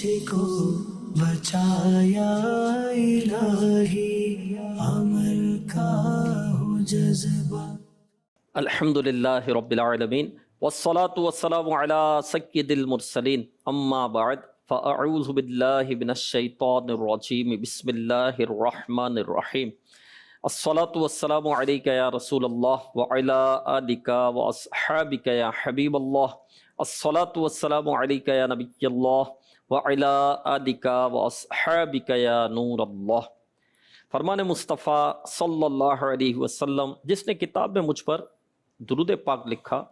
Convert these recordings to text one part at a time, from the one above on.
کو بچایا الہی، عمل کا ہو جذبہ۔ الحمدللہ رب العالمین والصلاة والسلام علی سید المرسلین، اما بعد فاعوذ باللہ من الشیطان الرجیم، بسم اللہ الرحمن الرحیم۔ الصلاة والسلام علیک یا رسول اللہ وعلی آلک واصحابک یا حبیب اللہ۔ الصلاة والسلام علیک یا نبی اللہ وعلی آلک واصحابک یا نور اللہ۔ فرمان مصطفیٰ صلی اللہ علیہ وسلم، جس نے کتاب میں مجھ پر درود پاک لکھا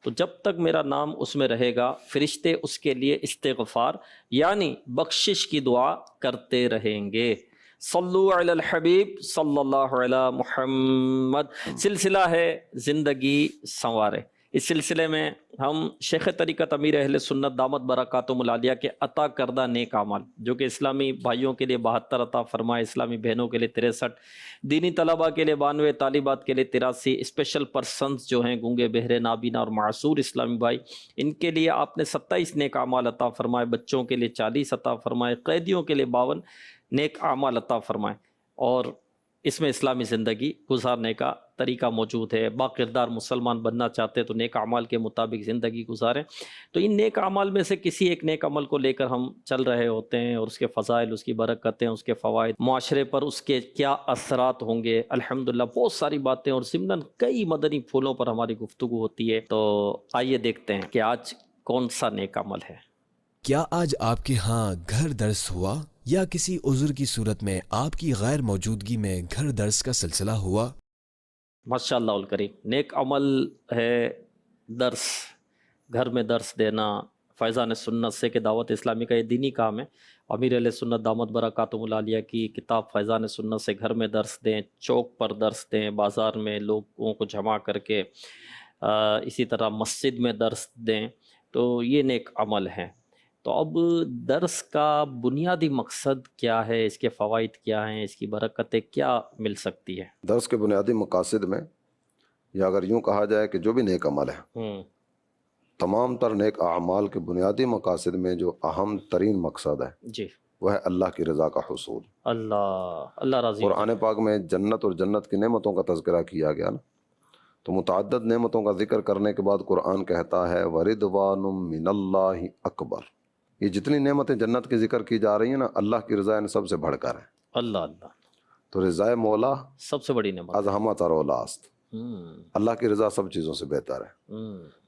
تو جب تک میرا نام اس میں رہے گا فرشتے اس کے لیے استغفار یعنی بخشش کی دعا کرتے رہیں گے۔ صلو علی الحبیب صلی اللہ علی محمد۔ سلسلہ ہے زندگی سنوارے۔ اس سلسلے میں ہم شیخ طریقت امیر اہل سنت دامت برکاتہم العالیہ کے عطا کردہ نیک اعمال، جو کہ اسلامی بھائیوں کے لیے 72 عطا فرمائے، اسلامی بہنوں کے لیے 63، دینی طلباء کے لیے 92، طالبات کے لیے 83، اسپیشل پرسنز جو ہیں گونگے بہرے نابینا اور معذور اسلامی بھائی، ان کے لیے آپ نے 27 نیک اعمال عطا فرمائے، بچوں کے لیے 40 عطا فرمائے، قیدیوں کے لیے 52 نیک اعمال عطا فرمائے، اور اس میں اسلامی زندگی گزارنے کا طریقہ موجود ہے۔ باکردار مسلمان بننا چاہتے ہیں تو نیک اعمال کے مطابق زندگی گزاریں۔ تو ان نیک اعمال میں سے کسی ایک نیک عمل کو لے کر ہم چل رہے ہوتے ہیں، اور اس کے فضائل، اس کی برکتیں، اس کے فوائد، معاشرے پر اس کے کیا اثرات ہوں گے، الحمدللہ بہت ساری باتیں، اور ضمناً کئی مدنی پھولوں پر ہماری گفتگو ہوتی ہے۔ تو آئیے دیکھتے ہیں کہ آج کون سا نیک عمل ہے۔ کیا آج آپ کے ہاں گھر درس ہوا، یا کسی عذر کی صورت میں آپ کی غیر موجودگی میں گھر درس کا سلسلہ ہوا؟ ماشاءاللہ الکریم، نیک عمل ہے درس، گھر میں درس دینا۔ فیضان سنت سے کہ دعوت اسلامی کا یہ دینی کام ہے۔ امیر اہل سنت دامت برکاتہم العالیہ کی کتاب فیضان سنت سے گھر میں درس دیں، چوک پر درس دیں، بازار میں لوگوں کو جمع کر کے، اسی طرح مسجد میں درس دیں، تو یہ نیک عمل ہے۔ تو اب درس کا بنیادی مقصد کیا ہے، اس کے فوائد کیا ہیں، اس کی برکتیں کیا مل سکتی ہے؟ درس کے بنیادی مقاصد میں، یا اگر یوں کہا جائے کہ جو بھی نیک عمل ہے، تمام تر نیک اعمال کے بنیادی مقاصد میں جو اہم ترین مقصد ہے جی، وہ ہے اللہ کی رضا کا حصول۔ اللہ راضی ہو۔ قرآن پاک میں جنت اور جنت کی نعمتوں کا تذکرہ کیا گیا نا، تو متعدد نعمتوں کا ذکر کرنے کے بعد قرآن کہتا ہے وَرِضْوَانٌ مِّنَ اللَّهِ اکبر۔ یہ جتنی نعمتیں جنت کی ذکر کی جا رہی ہیں نا، اللہ کی رضا ان سب سے بڑھ کر ہے۔ اللہ تو رضائے مولا سب سے بڑی نعمت از ہمہ ترولاست، اللہ کی رضا سب چیزوں سے بہتر ہے۔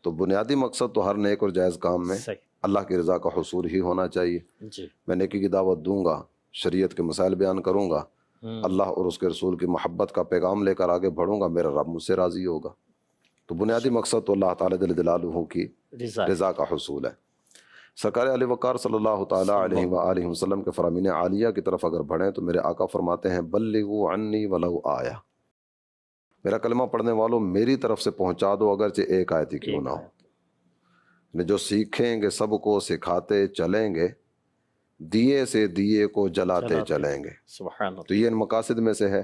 تو بنیادی مقصد تو ہر نیک اور جائز کام میں صحیح، اللہ کی رضا کا حصول ہی ہونا چاہیے۔ جی، میں نیکی کی دعوت دوں گا، شریعت کے مسائل بیان کروں گا، اللہ اور اس کے رسول کی محبت کا پیغام لے کر آگے بڑھوں گا، میرا رب مجھ سے راضی ہوگا۔ تو بنیادی مقصد تو اللہ تعالیٰ جل جلالہ کی رضا کا حصول ہے۔ سرکار علی وقار صلی اللہ تعالیٰ علیہ وآلہ وسلم کے فرامین عالیہ کی طرف اگر بڑھیں تو میرے آقا فرماتے ہیں بلغوا عنی ولو آیا، میرا کلمہ پڑھنے والوں میری طرف سے پہنچا دو اگرچہ ایک آیت ہی کیوں نہ ہو۔ جو سیکھیں گے سب کو سکھاتے چلیں گے، دیے سے دیے کو جلاتے چلیں گے۔ سبحان اللہ۔ تو یہ ان مقاصد میں سے ہے۔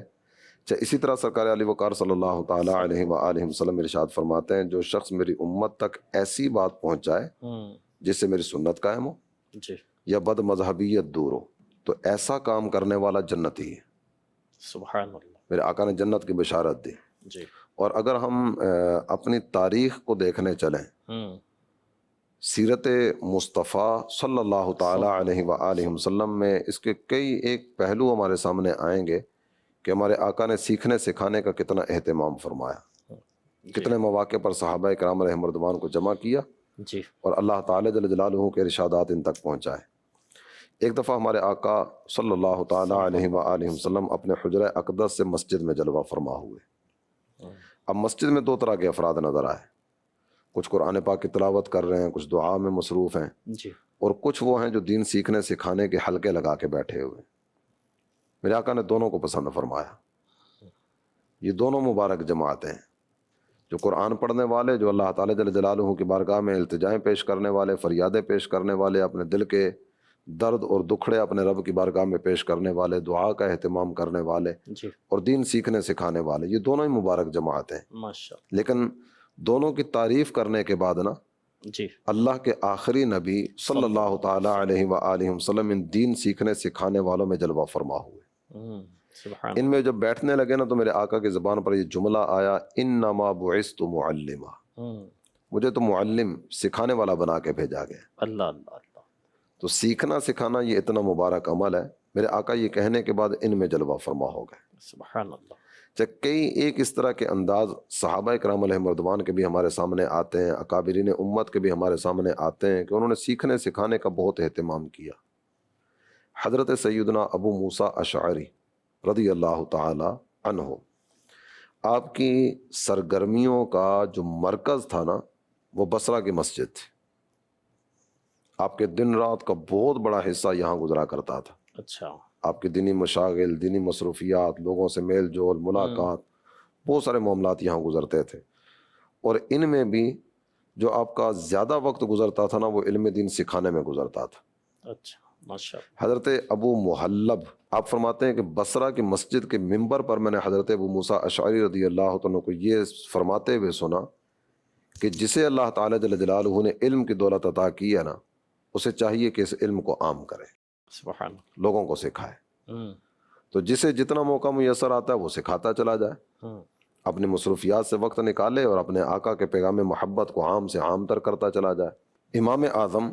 اسی طرح سرکار علی وقار صلی اللہ تعالیٰ علیہ وآلہ وسلم ارشاد فرماتے ہیں جو شخص میری امت تک ایسی بات پہنچائے جس سے میری سنت قائم ہو جی، یا بد مذہبیت دور ہو، تو ایسا کام کرنے والا جنتی ہے۔ سبحان اللہ۔ میرے آقا نے جنت کی بشارت دی۔ جی، اور اگر ہم اپنی تاریخ کو دیکھنے چلیں، سیرت مصطفیٰ صلی اللہ تعالیٰ علیہ وآلہ وسلم میں اس کے کئی ایک پہلو ہمارے سامنے آئیں گے کہ ہمارے آقا نے سیکھنے سکھانے کا کتنا اہتمام فرمایا، کتنے مواقع پر صحابہ کرام علیہم رضوان کو جمع کیا، جی، اور اللہ تعالیٰ جل جلالہ کے ارشادات ان تک پہنچائے۔ ایک دفعہ ہمارے آقا صلی اللہ تعالیٰ علیہ وآلہ وسلم اپنے حجرہ اقدس سے مسجد میں جلوہ فرما ہوئے۔ اب مسجد میں دو طرح کے افراد نظر آئے، کچھ قرآن پاک کی تلاوت کر رہے ہیں، کچھ دعا میں مصروف ہیں، جی، اور کچھ وہ ہیں جو دین سیکھنے سکھانے کے حلقے لگا کے بیٹھے ہوئے۔ میرے آقا نے دونوں کو پسند فرمایا۔ یہ دونوں مبارک جماعتیں ہیں، جو قرآن پڑھنے والے، جو اللہ تعالیٰ جل جلالہ کی بارگاہ میں التجائیں پیش کرنے والے، فریادیں پیش کرنے والے، اپنے دل کے درد اور دکھڑے اپنے رب کی بارگاہ میں پیش کرنے والے، دعا کا اہتمام کرنے والے، جی، اور دین سیکھنے سکھانے والے، یہ دونوں ہی مبارک جماعتیں ہیں۔ ماشاء اللہ۔ لیکن دونوں کی تعریف کرنے کے بعد نا جی اللہ کے آخری نبی صلی اللہ تعالیٰ علیہ وآلہ وسلم ان دین سیکھنے سکھانے والوں میں جلوہ فرما ہوئے. سبحان ان میں جب بیٹھنے لگے نا تو میرے آقا کی زبان پر یہ جملہ آیا، انما بعثت معلما، مجھے تو معلم سکھانے والا بنا کے بھیجا گیا. اللہ اللہ اللہ. تو سیکھنا سکھانا یہ اتنا مبارک عمل ہے. میرے آقا یہ کہنے کے بعد ان میں جلوہ فرما ہو گئے. سبحان اللہ. کئی ایک اس طرح کے انداز صحابہ کرام علیہ مردوان کے بھی ہمارے سامنے آتے ہیں، اکابرین امت کے بھی ہمارے سامنے آتے ہیں کہ انہوں نے سیکھنے سکھانے کا بہت اہتمام کیا. حضرت سیدنا ابو موسیٰ اشعری رضی اللہ تعالی عنہ، آپ کی سرگرمیوں کا جو مرکز تھا نا وہ بصرہ کی مسجد تھی. آپ کے دن رات کا بہت بڑا حصہ یہاں گزرا کرتا تھا. اچھا. آپ کے دینی مشاغل، دینی مصروفیات، لوگوں سے میل جول، ملاقات، بہت سارے معاملات یہاں گزرتے تھے. اور ان میں بھی جو آپ کا زیادہ وقت گزرتا تھا نا وہ علم دین سکھانے میں گزرتا تھا. اچھا ماشاء اللہ. حضرت ابو محلب آپ فرماتے ہیں کہ بصرہ کی مسجد کے ممبر پر میں نے حضرت ابو موسیٰ اشعری رضی اللہ عنہ کو یہ فرماتے ہوئے سنا کہ جسے اللہ تعالیٰ جل جلالہ نے علم کی دولت عطا کی ہے نا، اسے چاہیے کہ اس علم کو عام کرے، سبحان اللہ. لوگوں کو سکھائے. تو جسے جتنا موقع میسر آتا ہے وہ سکھاتا چلا جائے، اپنی مصروفیات سے وقت نکالے اور اپنے آقا کے پیغام محبت کو عام سے عام تر کرتا چلا جائے. امام اعظم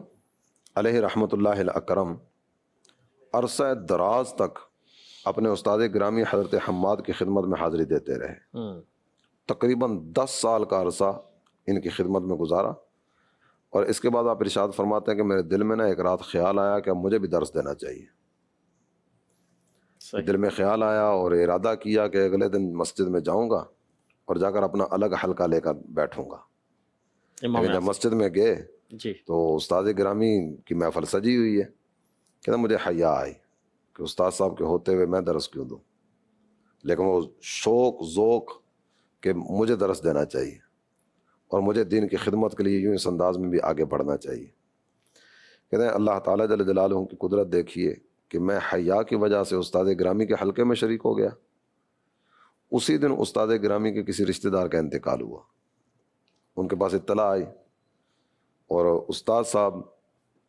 علیہ رحمۃ اللہ الاکرم عرصہ دراز تک اپنے استاد گرامی حضرت حماد کی خدمت میں حاضری دیتے رہے. تقریباً 10 سال کا عرصہ ان کی خدمت میں گزارا. اور اس کے بعد آپ ارشاد فرماتے ہیں کہ میرے دل میں نا ایک رات خیال آیا کہ اب مجھے بھی درس دینا چاہیے. دل میں خیال آیا اور ارادہ کیا کہ اگلے دن مسجد میں جاؤں گا اور جا کر اپنا الگ حلقہ لے کر بیٹھوں گا. لیکن جب مسجد میں گئے جی تو استاد گرامی کی محفل سجی ہوئی ہے. کہتا مجھے حیا آئی کہ استاد صاحب کے ہوتے ہوئے میں درس کیوں دوں، لیکن وہ شوق ذوق کہ مجھے درس دینا چاہیے اور مجھے دین کی خدمت کے لیے یوں اس انداز میں بھی آگے بڑھنا چاہیے. کہتے ہیں اللہ تعالیٰ جل جلالہ کی قدرت دیکھیے کہ میں حیا کی وجہ سے استاد گرامی کے حلقے میں شریک ہو گیا. اسی دن استاد گرامی کے کسی رشتہ دار کا انتقال ہوا. ان کے پاس اطلاع آئی اور استاد صاحب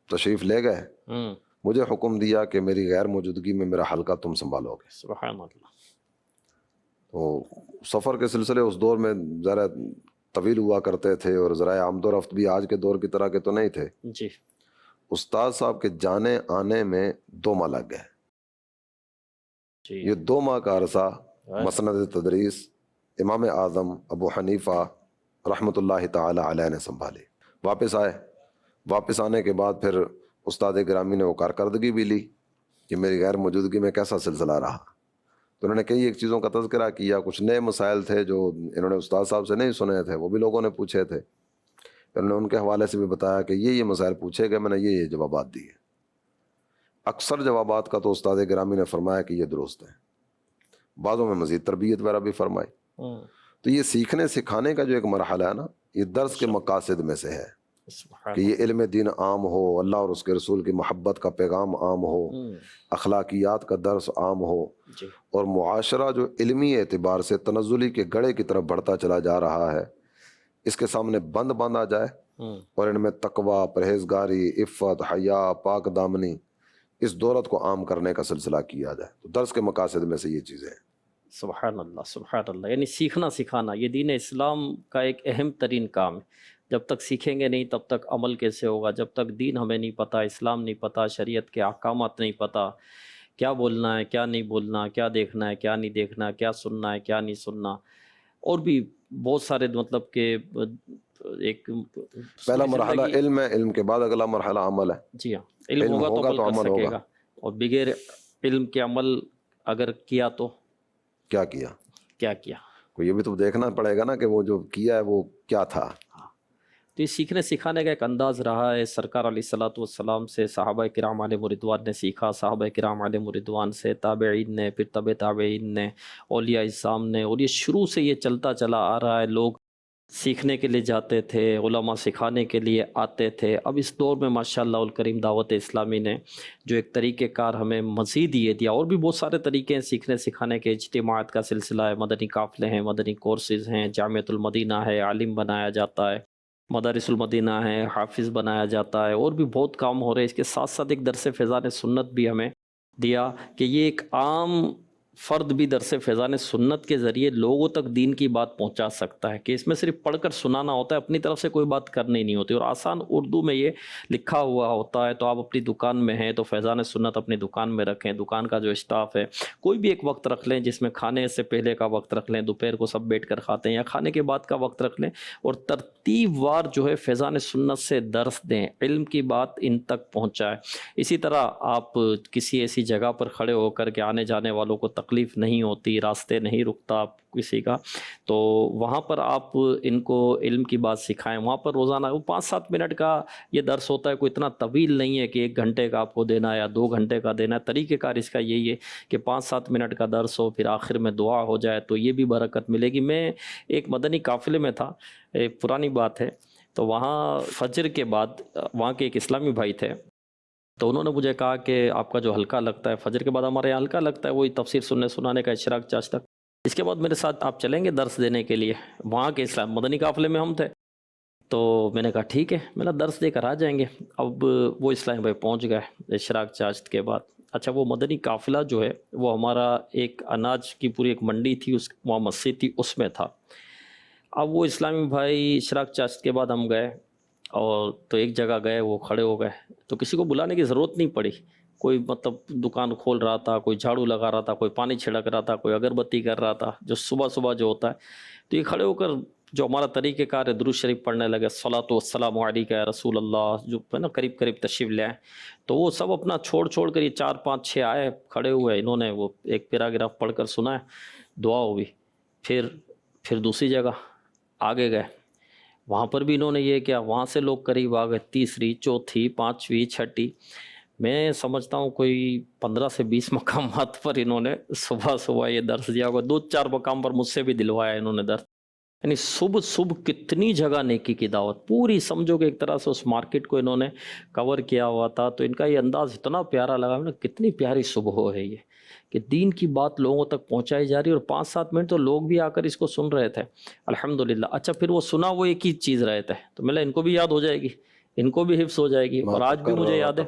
تشریف لے گئے. مجھے حکم دیا کہ میری غیر موجودگی میں میرا حلقہ تم سنبھالو گے. سبحان اللہ. تو سفر کے سلسلے اس دور میں ذرا طویل ہوا کرتے تھے اور ذرائع آمد و رفت بھی آج کے دور کی طرح کے تو نہیں تھے. جی. استاد صاحب کے جانے آنے میں 2 ماہ لگ گئے. جی. یہ 2 ماہ کا عرصہ مسند تدریس امام اعظم ابو حنیفہ رحمۃ اللہ تعالی علیہ نے سنبھالی. واپس آئے. واپس آنے کے بعد پھر استاد گرامی نے وہ کارکردگی بھی لی کہ میری غیر موجودگی میں کیسا سلسلہ رہا. تو انہوں نے کئی ایک چیزوں کا تذکرہ کیا. کچھ نئے مسائل تھے جو انہوں نے استاد صاحب سے نہیں سنے تھے، وہ بھی لوگوں نے پوچھے تھے. انہوں نے ان کے حوالے سے بھی بتایا کہ یہ مسائل پوچھے گئے، میں نے یہ جوابات دیے. اکثر جوابات کا تو استاد گرامی نے فرمایا کہ یہ درست ہیں. بعضوں میں مزید تربیت وغیرہ بھی فرمائی. تو یہ سیکھنے سکھانے کا جو ایک مرحلہ ہے نا، یہ درس کے مقاصد میں سے ہے کہ یہ علم دین عام ہو، اللہ اور اس کے رسول کی محبت کا پیغام عام ہو، اخلاقیات کا درس عام ہو، اور معاشرہ جو علمی اعتبار سے تنزلی کے گڑھے کی طرف بڑھتا چلا جا رہا ہے اس کے سامنے بند باندھا جائے اور ان میں تقوی، پرہیزگاری، عفت، حیا، پاک دامنی اس دولت کو عام کرنے کا سلسلہ کیا جائے. تو درس کے مقاصد میں سے یہ چیزیں ہیں. سبحان اللہ سبحان اللہ. یعنی سیکھنا سکھانا یہ دین اسلام کا ایک اہم ترین کام ہے. جب تک سیکھیں گے نہیں تب تک عمل کیسے ہوگا؟ جب تک دین ہمیں نہیں پتہ، اسلام نہیں پتہ، شریعت کے احکامات نہیں پتہ، کیا بولنا ہے کیا نہیں بولنا، کیا دیکھنا ہے کیا نہیں دیکھنا، کیا سننا ہے کیا نہیں سننا، اور بھی بہت سارے مطلب کہ ایک پہلا مرحلہ علم ہے، علم کے بعد اگلا مرحلہ عمل ہے. جی ہاں، علم ہوگا تو عمل کر سکے گا، اور بغیر علم کے عمل اگر کیا تو کیا کیا کو یہ بھی تو دیکھنا پڑے گا نا کہ وہ جو کیا ہے وہ کیا تھا. تو یہ سیکھنے سکھانے کا ایک انداز رہا ہے. سرکار علیہ الصلوۃ والسلام سے صحابہ کرام علیہ رضوان نے سیکھا، صحابہ کرام علیہ رضوان سے تابعین نے، پھر تبع تابعین نے، اولیاء اعظام نے، اور یہ شروع سے یہ چلتا چلا آ رہا ہے. لوگ سیکھنے کے لیے جاتے تھے، علماء سکھانے کے لیے آتے تھے. اب اس دور میں ماشاءاللہ الکریم دعوت اسلامی نے جو ایک طریقہ کار ہمیں مزید یہ دیا، اور بھی بہت سارے طریقے ہیں سیکھنے سکھانے کے. اجتماعات کا سلسلہ ہے، مدنی قافلے ہیں، مدنی کورسز ہیں، جامعۃ المدینہ ہے، عالم بنایا جاتا ہے. مدارس المدینہ ہے، حافظ بنایا جاتا ہے، اور بھی بہت کام ہو رہے ہیں۔ اس کے ساتھ ساتھ ایک درس فیضان سنت بھی ہمیں دیا کہ یہ ایک عام فرد بھی درس فیضان سنت کے ذریعے لوگوں تک دین کی بات پہنچا سکتا ہے، کہ اس میں صرف پڑھ کر سنانا ہوتا ہے، اپنی طرف سے کوئی بات کرنی نہیں ہوتی، اور آسان اردو میں یہ لکھا ہوا ہوتا ہے۔ تو آپ اپنی دکان میں ہیں تو فیضان سنت اپنی دکان میں رکھیں، دکان کا جو اسٹاف ہے کوئی بھی ایک وقت رکھ لیں، جس میں کھانے سے پہلے کا وقت رکھ لیں، دوپہر کو سب بیٹھ کر کھاتے ہیں، یا کھانے کے بعد کا وقت رکھ لیں، اور ترتیب وار جو ہے فیضان سنت سے درس دیں، علم کی بات ان تک پہنچائے۔ اسی طرح آپ کسی ایسی جگہ پر کھڑے ہو کر کے آنے جانے والوں کو تکلیف نہیں ہوتی، راستے نہیں رکتا کسی کا، تو وہاں پر آپ ان کو علم کی بات سکھائیں۔ وہاں پر روزانہ وہ 5-7 منٹ کا یہ درس ہوتا ہے، کوئی اتنا طویل نہیں ہے کہ 1 گھنٹے کا آپ کو دینا ہے یا 2 گھنٹے کا دینا ہے۔ طریقہ کار اس کا یہی ہے کہ 5-7 منٹ کا درس ہو، پھر آخر میں دعا ہو جائے، تو یہ بھی برکت ملے گی۔ میں ایک مدنی قافلے میں تھا، ایک پرانی بات ہے، تو وہاں فجر کے بعد وہاں کے ایک اسلامی بھائی تھے، تو انہوں نے مجھے کہا کہ آپ کا جو حلقہ لگتا ہے فجر کے بعد، ہمارے یہاں حلقہ لگتا ہے وہی تفسیر سننے سنانے کا اشراق چاش تک، اس کے بعد میرے ساتھ آپ چلیں گے درس دینے کے لیے؟ وہاں کے اسلام مدنی قافلے میں ہم تھے، تو میں نے کہا ٹھیک ہے، میں نے درس دے کر آ جائیں گے۔ اب وہ اسلامی بھائی پہنچ گئے اشراق چاشت کے بعد۔ اچھا، وہ مدنی قافلہ جو ہے وہ ہمارا ایک اناج کی پوری ایک منڈی تھی، اس وہاں مسجد تھی، اس میں تھا۔ اب وہ اسلامی بھائی اشراق چاشت کے بعد ہم گئے، اور تو ایک جگہ گئے، وہ کھڑے ہو گئے، تو کسی کو بلانے کی ضرورت نہیں پڑی، کوئی مطلب دکان کھول رہا تھا، کوئی جھاڑو لگا رہا تھا، کوئی پانی چھڑک رہا تھا، کوئی اگربتی کر رہا تھا، جو صبح صبح جو ہوتا ہے، تو یہ کھڑے ہو کر جو ہمارا طریقہ کار ہے درود شریف پڑھنے لگے، الصلاۃ والسلام علیک یا رسول اللہ، جو ہے نا قریب قریب تشریف لے آئے، تو وہ سب اپنا چھوڑ کر یہ 4-5-6 آئے کھڑے ہوئے، انہوں نے وہ ایک پیراگراف پڑھ کر سنا ہے، دعا ہوئی، پھر دوسری جگہ آگے گئے، وہاں پر بھی انہوں نے یہ کیا، وہاں سے لوگ قریب آ گئے، تیسری، چوتھی، 5ویں، 6ٹھی، میں سمجھتا ہوں کوئی 15 سے 20 مقامات پر انہوں نے صبح صبح یہ درس دیا ہوگا، 2-4 مقام پر مجھ سے بھی دلوایا انہوں نے درس، یعنی صبح کتنی جگہ نیکی کی دعوت، پوری سمجھو کہ ایک طرح سے اس مارکیٹ کو انہوں نے کور کیا ہوا تھا۔ تو ان کا یہ انداز اتنا پیارا لگا، کتنی پیاری صبح ہے یہ، کہ دین کی بات لوگوں تک پہنچائی جا رہی ہے، اور 5-7 منٹ تو لوگ بھی آ کر اس کو سن رہے تھے، الحمدللہ۔ اچھا، پھر وہ سنا وہ ایک ہی چیز رہے تھے، تو میں ان کو بھی یاد ہو جائے گی، ان کو بھی حفظ ہو جائے گی، اور آج بھی مجھے یاد ہے،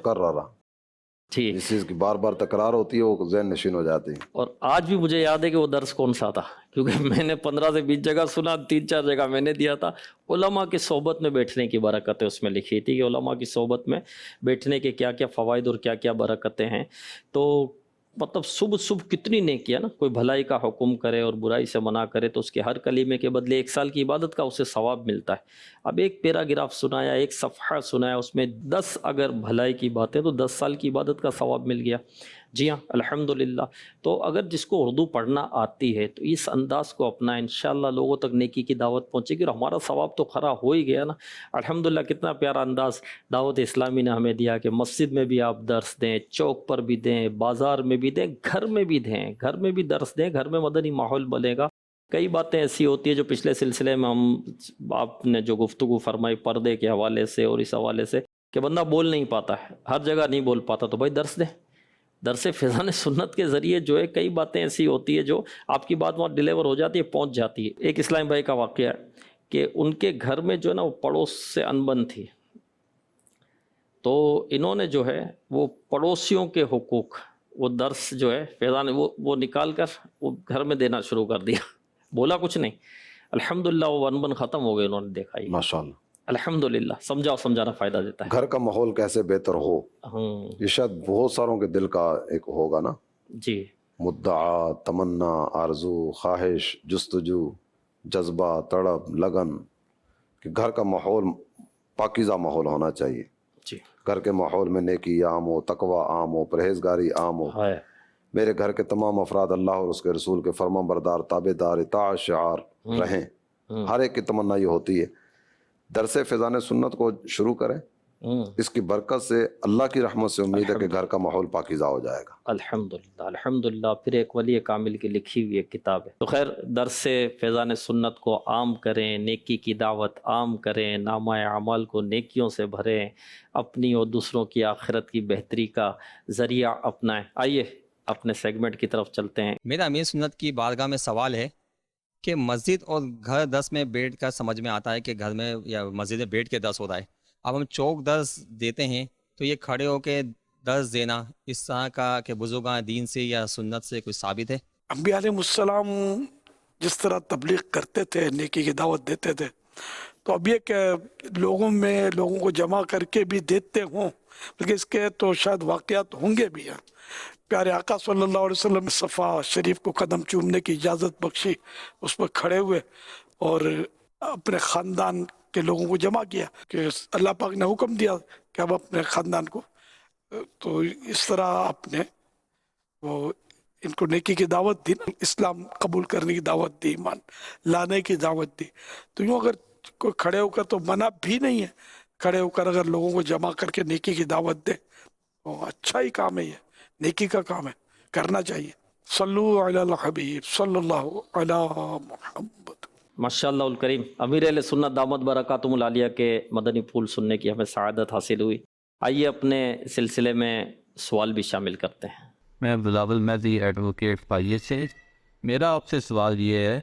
ٹھیک، جس چیز کی بار بار تکرار ہوتی ہے وہ ذہن نشین ہو جاتی ہے۔ اور آج بھی مجھے یاد ہے کہ وہ درس کون سا تھا، کیونکہ میں نے 15 سے 20 جگہ سنا، 3-4 جگہ میں نے دیا تھا۔ علماء کی صحبت میں بیٹھنے کی برکتیں اس میں لکھی تھی، کہ علماء کی صحبت میں بیٹھنے کے کیا کیا فوائد اور کیا کیا برکتیں ہیں۔ تو مطلب صبح کتنی نیکی ہے نا، کوئی بھلائی کا حکم کرے اور برائی سے منع کرے تو اس کے ہر کلمے کے بدلے 1 سال کی عبادت کا اسے ثواب ملتا ہے۔ اب ایک پیراگراف سنایا، ایک صفحہ سنایا، اس میں 10 اگر بھلائی کی باتیں تو 10 سال کی عبادت کا ثواب مل گیا۔ جی ہاں، الحمدللہ۔ تو اگر جس کو اردو پڑھنا آتی ہے تو اس انداز کو اپنا، انشاءاللہ لوگوں تک نیکی کی دعوت پہنچے گی، اور ہمارا ثواب تو کھرا ہو ہی گیا نا۔ الحمدللہ، کتنا پیارا انداز دعوت اسلامی نے ہمیں دیا کہ مسجد میں بھی آپ درس دیں، چوک پر بھی دیں، بازار میں بھی دیں، گھر میں بھی دیں، گھر میں بھی درس دیں، گھر میں مدنی ماحول بنے گا۔ کئی باتیں ایسی ہوتی ہیں جو پچھلے سلسلے میں آپ نے جو گفتگو فرمائی پردے کے حوالے سے اور اس حوالے سے، کہ بندہ بول نہیں پاتا ہے، ہر جگہ نہیں بول پاتا، تو بھائی درس دیں۔ درس فیضان سنت کے ذریعے جو ہے کئی باتیں ایسی ہوتی ہے جو آپ کی بات وہاں ڈیلیور ہو جاتی ہے، پہنچ جاتی ہے۔ ایک اسلام بھائی کا واقعہ ہے کہ ان کے گھر میں جو ہے نا وہ پڑوس سے انبن تھی، تو انہوں نے جو ہے وہ پڑوسیوں کے حقوق، وہ درس جو ہے فیضان وہ نکال کر وہ گھر میں دینا شروع کر دیا، بولا کچھ نہیں، الحمدللہ وہ انبن ختم ہو گئے، انہوں نے دیکھا، ماشاءاللہ، الحمدللہ۔ سمجھانا فائدہ دیتا ہے۔ گھر کا ماحول کیسے بہتر ہو، یہ شاید بہت ساروں کے دل کا ایک ہوگا نا، جی، مدعا، تمنا، آرزو، خواہش، جستجو، جذبہ، تڑپ، لگن، کہ گھر کا ماحول پاکیزہ ماحول ہونا چاہیے، جی، گھر کے ماحول میں نیکی عام ہو، تقوی عام ہو، پرہیزگاری عام ہو، ہے، میرے گھر کے تمام افراد اللہ اور اس کے رسول کے فرمان بردار، تابع دار، اطاعت شعار رہیں، ہر ایک کی تمنا یہ ہوتی ہے۔ درس فیضان سنت کو شروع کریں، اس کی برکت سے اللہ کی رحمت سے امید ہے کہ گھر کا ماحول پاکیزہ ہو جائے گا۔ الحمدللہ، الحمدللہ۔ پھر ایک ولی کامل کی لکھی ہوئی ایک کتاب ہے۔ تو خیر، درس فیضان سنت کو عام کریں، نیکی کی دعوت عام کریں، نامہ اعمال کو نیکیوں سے بھریں، اپنی اور دوسروں کی آخرت کی بہتری کا ذریعہ اپنائیں۔ آئیے اپنے سیگمنٹ کی طرف چلتے ہیں۔ میرا امیر سنت کی بارگاہ میں سوال ہے کہ مسجد اور گھر درس میں بیٹھ کر سمجھ میں آتا ہے کہ گھر میں یا مسجد میں بیٹھ کے درس ہوتا ہے. اب ہم چوک درس دیتے ہیں تو یہ کھڑے ہو کے درس دینا اس طرح کا کہ بزرگان دین سے یا سنت سے کوئی ثابت ہے؟ انبیاء علیہ السلام جس طرح تبلیغ کرتے تھے، نیکی کی دعوت دیتے تھے، تو اب یہ کہ لوگوں کو جمع کر کے بھی دیتے ہوں، بلکہ اس کے تو شاید واقعات ہوں گے بھی. پیارے آقا صلی اللہ علیہ وسلم نے صفا شریف کو قدم چومنے کی اجازت بخشی، اس پر کھڑے ہوئے اور اپنے خاندان کے لوگوں کو جمع کیا کہ اللہ پاک نے حکم دیا کہ اب اپنے خاندان کو، تو اس طرح آپ نے وہ ان کو نیکی کی دعوت دی، اسلام قبول کرنے کی دعوت دی، ایمان لانے کی دعوت دی. تو یوں اگر کوئی کھڑے ہو کر، تو منع بھی نہیں ہے، کھڑے ہو کر اگر لوگوں کو جمع کر کے نیکی کی دعوت دے تو اچھا ہی کام ہے، یہ نیکی کا کام ہے، کرنا چاہیے. صلو علی الحبیب صلی اللہ علی محمد. ماشاء اللہ الکریم. امیر اہل سنت دامت برکاتہم العالیہ کے مدنی پھول سننے کی ہمیں سعادت حاصل ہوئی. آئیے اپنے سلسلے میں سوال بھی شامل کرتے ہیں. میں بلاول مہدی ایڈوکیٹ پائیے سے. میرا آپ سے سوال یہ ہے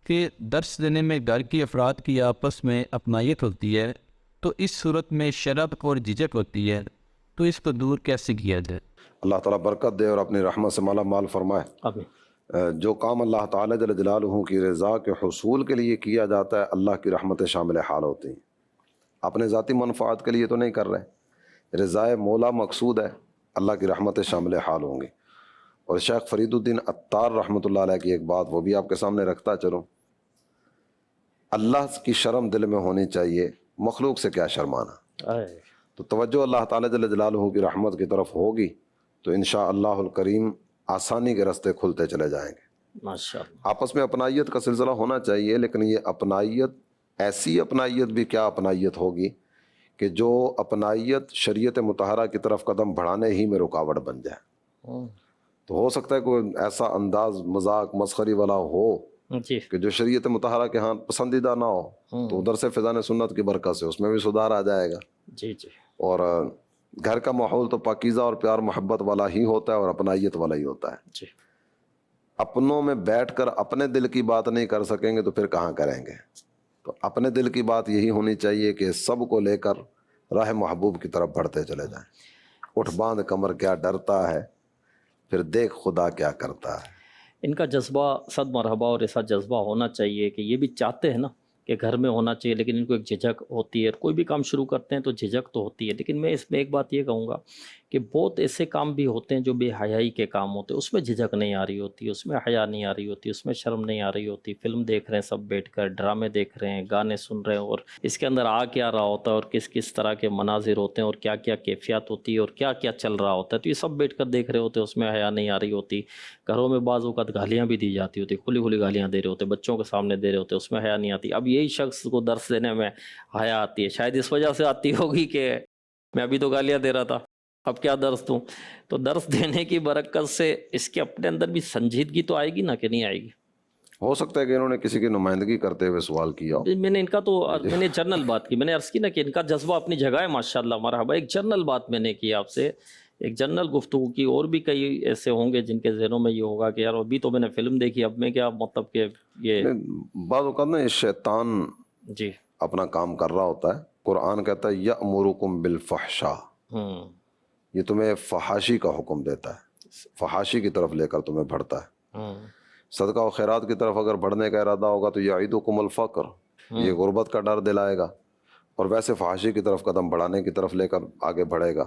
کہ درس دینے میں گھر کی افراد کی آپس میں اپنائیت ہوتی ہے، تو اس صورت میں شرم اور جھجک ہوتی ہے، تو اس کو دور کیسے کیا جائے؟ اللہ تعالیٰ برکت دے اور اپنی رحمت سے مالا مال فرمائے. آمین. جو کام اللہ تعالیٰ جل جلالہ کی رضا کے حصول کے لیے کیا جاتا ہے، اللہ کی رحمتیں شامل حال ہوتی ہیں. اپنے ذاتی منفعات کے لیے تو نہیں کر رہے، رضائے مولا مقصود ہے، اللہ کی رحمتیں شامل حال ہوں گی. اور شیخ فرید الدین عطار رحمۃ اللہ علیہ کی ایک بات وہ بھی آپ کے سامنے رکھتا چلوں. اللہ کی شرم دل میں ہونی چاہیے، مخلوق سے کیا شرمانا. تو توجہ اللہ تعالیٰ جل جلالہ کی رحمت کی طرف ہوگی تو انشاءاللہ الکریم آسانی کے راستے کھلتے چلے جائیں گے. ماشاءاللہ. آپس میں اپنائیت کا سلسلہ ہونا چاہیے، لیکن یہ اپنائیت ایسی اپنائیت بھی کیا اپنائیت ہوگی کہ جو اپنائیت شریعت مطہرہ کی طرف قدم بڑھانے ہی میں رکاوٹ بن جائے. تو ہو سکتا ہے کوئی ایسا انداز مذاق مسخری والا ہو جی کہ جو شریعت مطہرہ کے ہاں پسندیدہ نہ ہو، تو ادھر سے فضان سنت کی برکت سے اس میں بھی سدھار آ جائے گا. جی جی. اور گھر کا ماحول تو پاکیزہ اور پیار محبت والا ہی ہوتا ہے اور اپنائیت والا ہی ہوتا ہے. جی. اپنوں میں بیٹھ کر اپنے دل کی بات نہیں کر سکیں گے تو پھر کہاں کریں گے. تو اپنے دل کی بات یہی ہونی چاہیے کہ سب کو لے کر راہ محبوب کی طرف بڑھتے چلے جائیں. اٹھ باندھ کمر کیا ڈرتا ہے، پھر دیکھ خدا کیا کرتا ہے. ان کا جذبہ صد مرحبا، اور ایسا جذبہ ہونا چاہیے کہ یہ بھی چاہتے ہیں نا کہ گھر میں ہونا چاہیے، لیکن ان کو ایک جھجک ہوتی ہے. کوئی بھی کام شروع کرتے ہیں تو جھجک تو ہوتی ہے. لیکن میں اس میں ایک بات یہ کہوں گا کہ بہت ایسے کام بھی ہوتے ہیں جو بے حیائی کے کام ہوتے ہیں، اس میں جھجک نہیں آ رہی ہوتی، اس میں حیا نہیں آ رہی ہوتی، اس میں شرم نہیں آ رہی ہوتی. فلم دیکھ رہے ہیں سب بیٹھ کر، ڈرامے دیکھ رہے ہیں، گانے سن رہے ہیں، اور اس کے اندر آ کیا رہا ہوتا ہے اور کس کس طرح کے مناظر ہوتے ہیں اور کیا کیا کیفیات ہوتی ہے اور کیا کیا چل رہا ہوتا ہے، تو یہ سب بیٹھ کر دیکھ رہے ہوتے ہیں، اس میں حیا نہیں آ رہی ہوتی. گھروں میں بعض اوقات گالیاں بھی دی جاتی ہوتی، کھلی کھلی گالیاں دے رہے ہوتے، بچوں کے سامنے دے رہے ہوتے، اس میں حیا نہیں آتی. اب یہی شخص کو درس دینے میں حیا آتی ہے، شاید اس وجہ سے آتی ہوگی کہ میں ابھی تو گالیاں دے رہا تھا، اب کیا درس دوں. تو درس دینے کی برکت سے اس کے اپنے اندر بھی سنجیدگی تو آئے گی نا، کہ نہیں آئے گی؟ ہو سکتا ہے کہ انہوں نے کسی کی نمائندگی کرتے ہوئے سوال کیا. میں نے ان کا تو میں نے جنرل بات کی، میں نے عرض کی نا کہ ان کا جذبہ اپنی جگہ ہے ماشاءاللہ مرحبا. ایک جنرل بات میں نے کی آپ سے، ایک جنرل گفتگو کی. اور بھی کئی ایسے ہوں گے جن کے ذہنوں میں یہ ہوگا کہ یار ابھی تو میں نے فلم دیکھی، اب میں کیا مطلب کہ یہ بعض اوقات نا شیطان جی اپنا کام کر رہا ہوتا ہے. قرآن کہتا ہے یأمرکم بالفحشاء، یہ تمہیں فحاشی کا حکم دیتا ہے، فحاشی کی طرف لے کر تمہیں بڑھتا ہے. صدقہ و خیرات کی طرف اگر بڑھنے کا ارادہ ہوگا تو یعیدکم الفقر، یہ غربت کا ڈر دلائے گا، اور ویسے فحاشی کی طرف قدم بڑھانے کی طرف لے کر آگے بڑھے گا.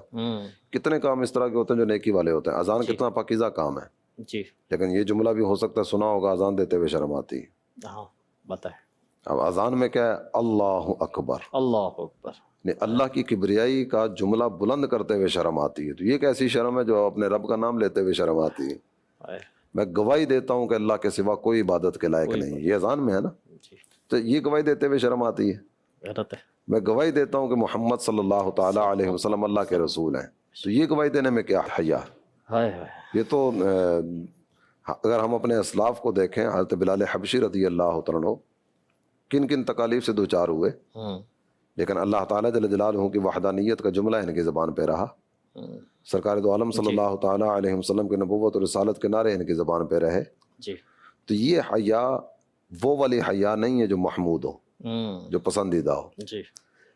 کتنے کام اس طرح کے ہوتے ہیں جو نیکی والے ہوتے ہیں. اذان کتنا پاکیزہ کام ہے، جی لیکن یہ جملہ بھی ہو سکتا ہے سنا ہوگا، اذان دیتے ہوئے شرم آتی ہے. ہاں بتائیں. اب اذان میں کیا ہے؟ اللہ اکبر، اللہ اکبر، اللہ کی کبریائی کا جملہ بلند کرتے ہوئے شرم آتی ہے. تو یہ کیسی شرم ہے جو اپنے رب کا نام لیتے ہوئے شرم آتی ہے. میں گواہی دیتا ہوں کہ اللہ کے سوا کوئی عبادت کے لائق نہیں، یہ اذان میں ہے نا. تو یہ گواہی دیتے ہوئے شرم آتی ہے. میں گواہی دیتا ہوں کہ محمد صلی اللہ تعالیٰ علیہ وسلم اللہ کے رسول ہیں، تو یہ گواہی دینے میں کیا حیا. یہ تو اگر ہم اپنے اسلاف کو دیکھیں، حضرت بلال حبشی رضی اللہ تعالیٰ عنہ کن کن تکالیف سے دوچار ہوئے، لیکن اللہ تعالیٰ جل جلالہ کی وحدانیت کا جملہ ان کی زبان پہ رہا. سرکار دو عالم صلی اللہ تعالیٰ علیہ وسلم کی نبوت اور رسالت کے نعرے ان کی زبان پہ رہے. تو یہ حیا وہ والی حیا نہیں ہے جو محمود ہو، جو پسندیدہ ہو۔ جی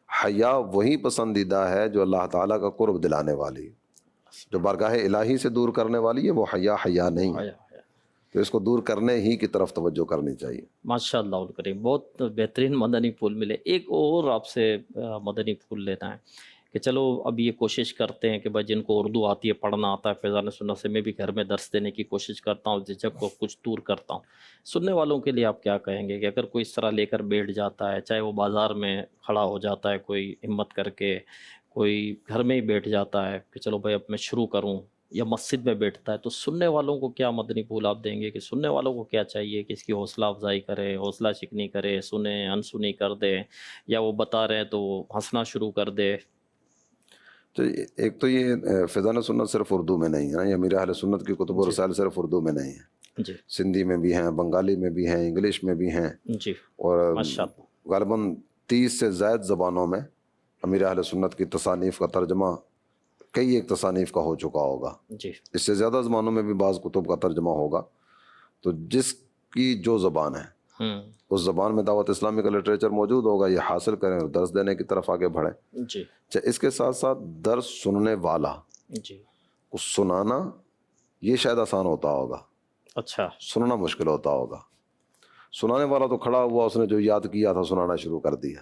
حیا وہی پسندیدہ ہے جو اللہ تعالیٰ کا قرب دلانے والی، جو بارگاہ الہی سے دور کرنے والی ہے، وہ حیا نہیں ہے۔ تو اس کو دور کرنے ہی کی طرف توجہ کرنی چاہیے۔ ماشاء اللہ الکریم، بہت بہترین مدنی پھول ملے۔ ایک اور آپ سے مدنی پھول لینا ہے کہ چلو اب یہ کوشش کرتے ہیں کہ بھائی جن کو اردو آتی ہے، پڑھنا آتا ہے، فیضان سنت سے میں بھی گھر میں درس دینے کی کوشش کرتا ہوں، جھجک کو کچھ دور کرتا ہوں۔ سننے والوں کے لیے آپ کیا کہیں گے کہ اگر کوئی اس طرح لے کر بیٹھ جاتا ہے، چاہے وہ بازار میں کھڑا ہو جاتا ہے کوئی ہمت کر کے، کوئی گھر میں ہی بیٹھ جاتا ہے کہ چلو بھائی اب میں شروع کروں، یا مسجد میں بیٹھتا ہے، تو سننے والوں کو کیا مدنی پھول آپ دیں گے کہ سننے والوں کو کیا چاہیے کہ اس کی حوصلہ افزائی کرے، حوصلہ شکنی کرے، سنیں انسنی کر دے، یا وہ بتا رہے ہیں تو وہ ہنسنا شروع کر دے؟ تو ایک تو یہ فیضان سنت صرف اردو میں نہیں ہے، یہ امیر اہل سنت کی کتب و رسائل صرف اردو میں نہیں ہے، جی سندھی میں بھی ہیں، بنگالی میں بھی ہیں، انگلش میں بھی ہیں، جی اور ماشاء اللہ۔ غالباً 30 سے زائد زبانوں میں امیر اہل سنت کی تصانیف کا ترجمہ کئی ایک تصانیف کا ہو چکا ہوگا، جی اس سے زیادہ زبانوں میں بھی بعض کتب کا ترجمہ ہوگا۔ تو جس کی جو زبان ہے اس زبان میں دعوت اسلامی کا لٹریچر موجود ہوگا، یہ حاصل کریں اور درس دینے کی طرف آگے بڑھیں۔ جی اچھا، اس کے ساتھ ساتھ درس سننے والا جی کو سنانا یہ شاید آسان ہوتا ہوگا، اچھا سننا مشکل ہوتا ہوگا۔ سنانے والا تو کھڑا ہوا، اس نے جو یاد کیا تھا سنانا شروع کر دیا،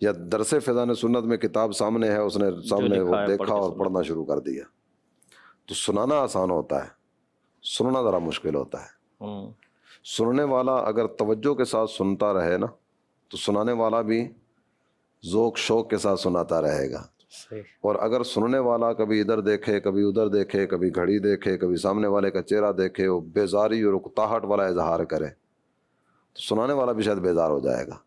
یا درس فیضان سنت میں کتاب سامنے ہے، اس نے سامنے وہ لکھا ہے پڑھ دیکھا کے اور سنا۔ پڑھنا شروع کر دیا۔ تو سنانا آسان ہوتا ہے، سننا ذرا مشکل ہوتا ہے۔ سننے والا اگر توجہ کے ساتھ سنتا رہے نا، تو سنانے والا بھی ذوق شوق کے ساتھ سناتا رہے گا۔ صحیح۔ اور اگر سننے والا کبھی ادھر دیکھے، کبھی ادھر دیکھے، کبھی گھڑی دیکھے، کبھی سامنے والے کا چہرہ دیکھے، وہ بیزاری اور اکتاہٹ والا اظہار کرے، تو سنانے والا بھی شاید بیزار ہو جائے گا۔